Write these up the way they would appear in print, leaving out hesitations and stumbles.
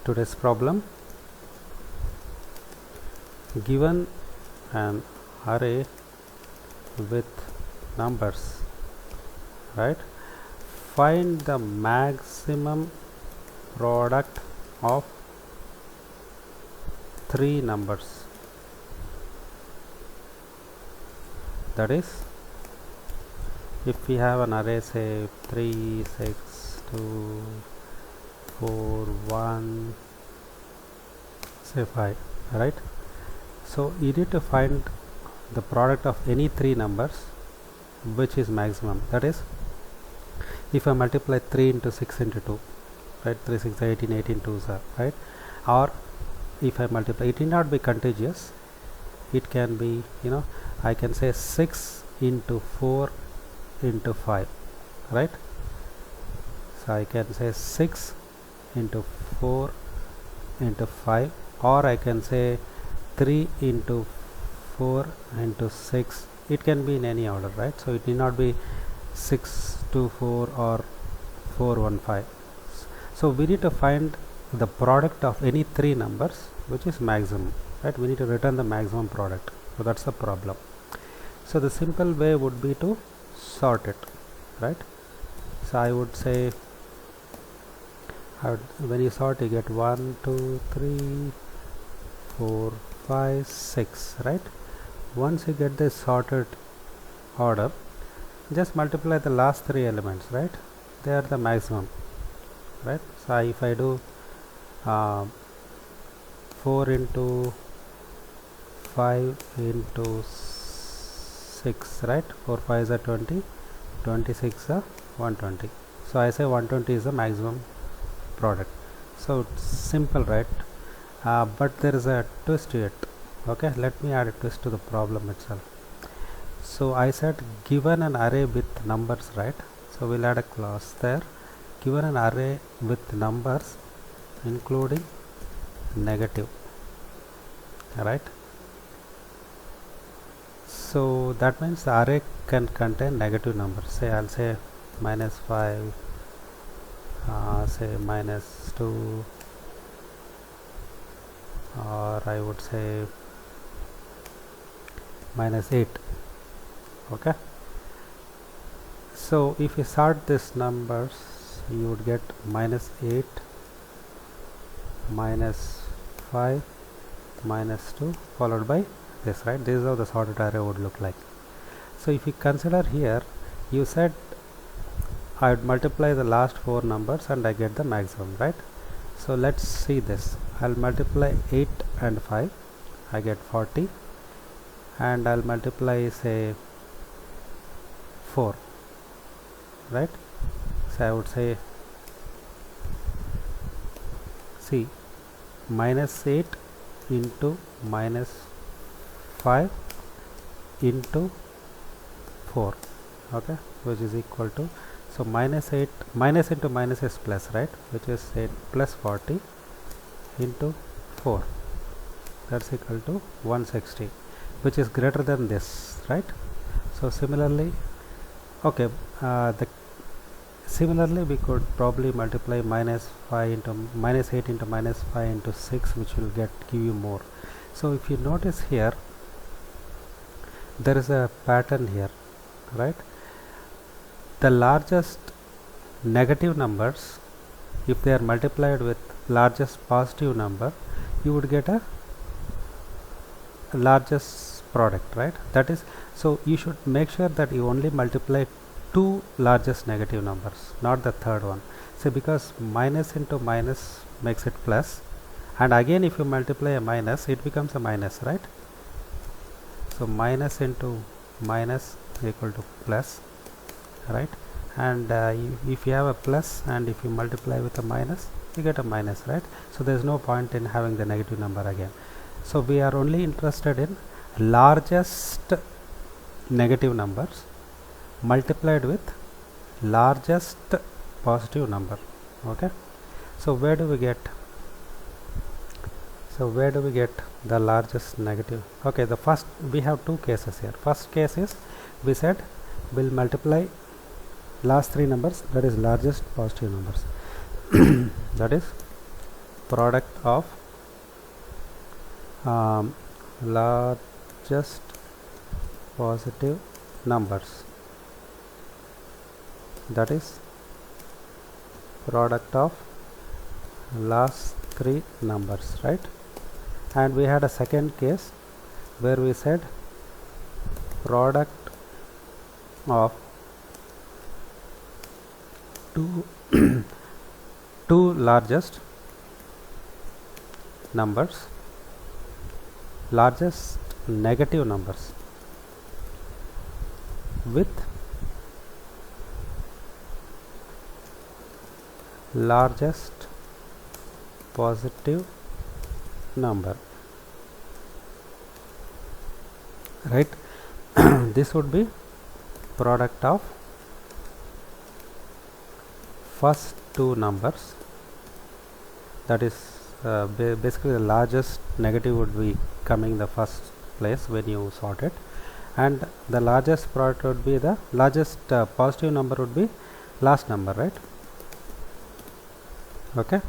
Today's problem: given an array with numbers, right, find the maximum product of three numbers. That is, if we have an array, say 3, 6, 2, 4, 1, say 5, right? So you need to find the product of any three numbers which is maximum. That is, if I multiply 3 into 6 into 2, right, 3 6 18, 18 2s are, right? Or if I multiply, it need not be contiguous, it can be, I can say 6 into 4 into 5, right? So I can say 6 into 4 into 5, or I can say 3 into 4 into 6. It can be in any order, right? So it need not be 6 2 4 or 4 1 5. So we need to find the product of any three numbers which is maximum, right? We need to return the maximum product. So that's the problem. So the simple way would be to sort it, right? So I would say, when you sort, you get 1 2 3 4 5 6, right? Once you get this sorted order, just multiply the last three elements, right? They are the maximum, right? So if I do 4 into 5 into 6, right? 4 5s are 20, 26 are 120. So I say 120 is the maximum product. So it's simple, right? But there is a twist to it. Okay, let me add a twist to the problem itself. So I said given an array with numbers, right? So we'll add a clause there. Given an array with numbers including negative, right? So that means the array can contain negative numbers. Say I'll say -5, say -2, or I would say -8. Okay, so if you sort these numbers, you would get -8, -5, -2 followed by this, right? This is how the sorted array would look like. So if you consider here, you said I would multiply the last four numbers and I get the maximum, right? So let's see this. I'll multiply 8 and 5, I get 40, and I'll multiply say 4, right? So I would say, see, -8 into -5 into 4, okay, which is equal to, so -8, minus into minus is plus, right, which is 8 plus 40 into 4, that's equal to 160, which is greater than this, right? So similarly, okay, similarly we could probably multiply -5 into -8 into -5 into 6, which will give you more. So if you notice here, there is a pattern here, right? The largest negative numbers, if they are multiplied with largest positive number, you would get a largest product, right? That is, so you should make sure that you only multiply two largest negative numbers, not the third one. So because minus into minus makes it plus, and again if you multiply a minus, it becomes a minus, right? So minus into minus equal to plus, right? And if you have a plus and if you multiply with a minus, you get a minus, right? So there is no point in having the negative number again. So we are only interested in largest negative numbers multiplied with largest positive number. Okay, so where do we get the largest negative? Okay, the first, we have two cases here. First case is, we said we'll multiply last three numbers, that is largest positive numbers. That is product of largest positive numbers, that is product of last three numbers, right? And we had a second case where we said product of two largest numbers, largest negative numbers with largest positive number, right? This would be product of first two numbers, that is basically the largest negative would be coming the first place when you sort it, and the largest product would be the largest positive number would be last number, right? Okay,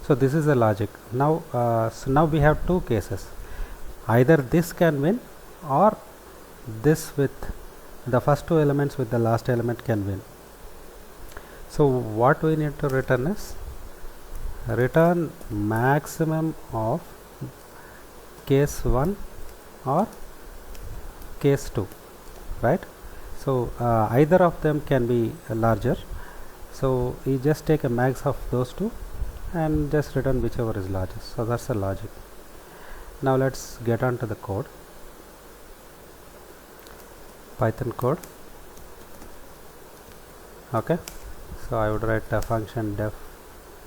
so this is the logic. Now so now we have two cases, either this can win or this with the first two elements with the last element can win. So what we need to return is return maximum of case 1 or case 2, right? So either of them can be larger, so you just take a max of those two and just return whichever is largest. So that's the logic. Now let's get on to the code. Python code. Okay, so I would write a function def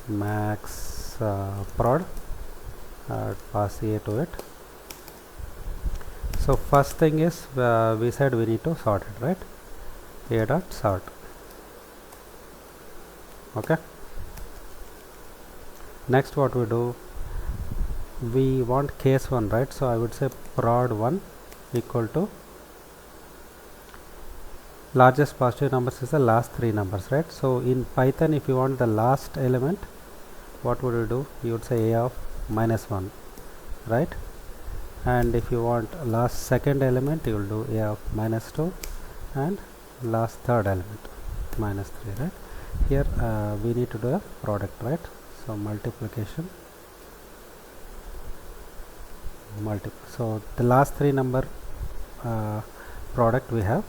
max prod, pass a to it. So first thing is we said we need to sort it, right? A dot sort. Okay, next what we do, we want case 1, right? So I would say prod 1 equal to largest positive numbers is the last three numbers, right? So in Python, if you want the last element, what would you do? You would say a of -1, right? And if you want last second element, you will do a of -2, and last third element -3, right? Here we need to do a product, right? So multiplication, so the last three number product we have.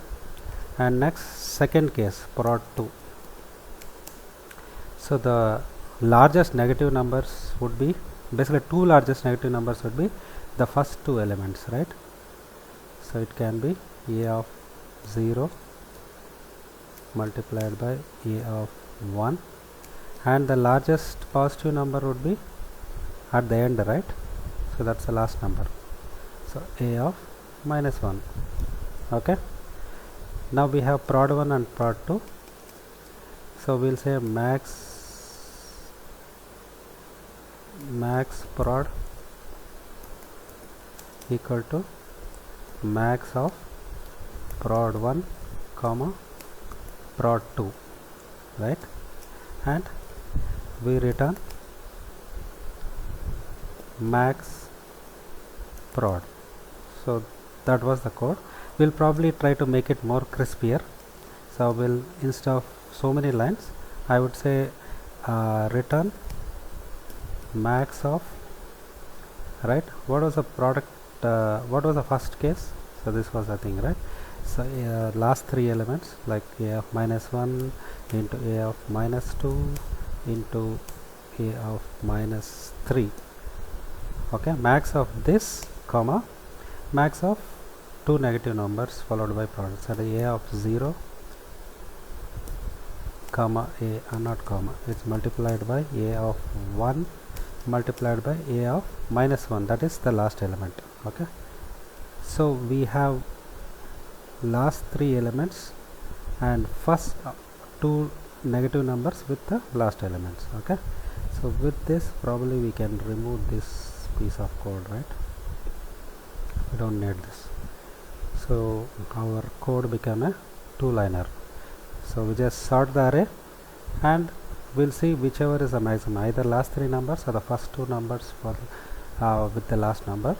And next, second case, prod 2. So the largest negative numbers would be, basically two largest negative numbers would be the first two elements, right? So it can be a of 0 multiplied by a of 1, and the largest positive number would be at the end, right? So that's the last number, so a of -1. Okay, now we have prod 1 and prod 2, so we'll say max prod equal to max of prod 1 comma prod 2, right? And we return max prod. So that was the code. We'll probably try to make it more crispier, so we'll, instead of so many lines, I would say return max of, right? What was the product, what was the first case? So this was the thing, right? So last three elements, like a of -1 into a of -2 into a of -3. Okay, max of this comma max of two negative numbers followed by product. So the a of 0 comma a, not comma, it's multiplied by a of 1 multiplied by a of -1, that is the last element. Okay, so we have last three elements and first two negative numbers with the last elements. Okay, so with this probably we can remove this piece of code, right? We don't need this. So our code became a two-liner. So we just sort the array and we'll see whichever is the maximum, either last three numbers or the first two numbers for with the last number,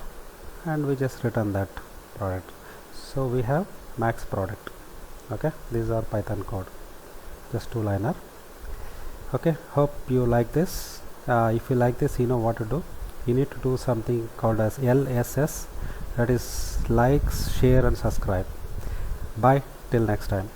and we just return that product. So we have max product. Okay, these are Python code, just two liner. Okay, hope you like this. If you like this, you know what to do. You need to do something called as LSS, that is likes, share and subscribe. Bye till next time.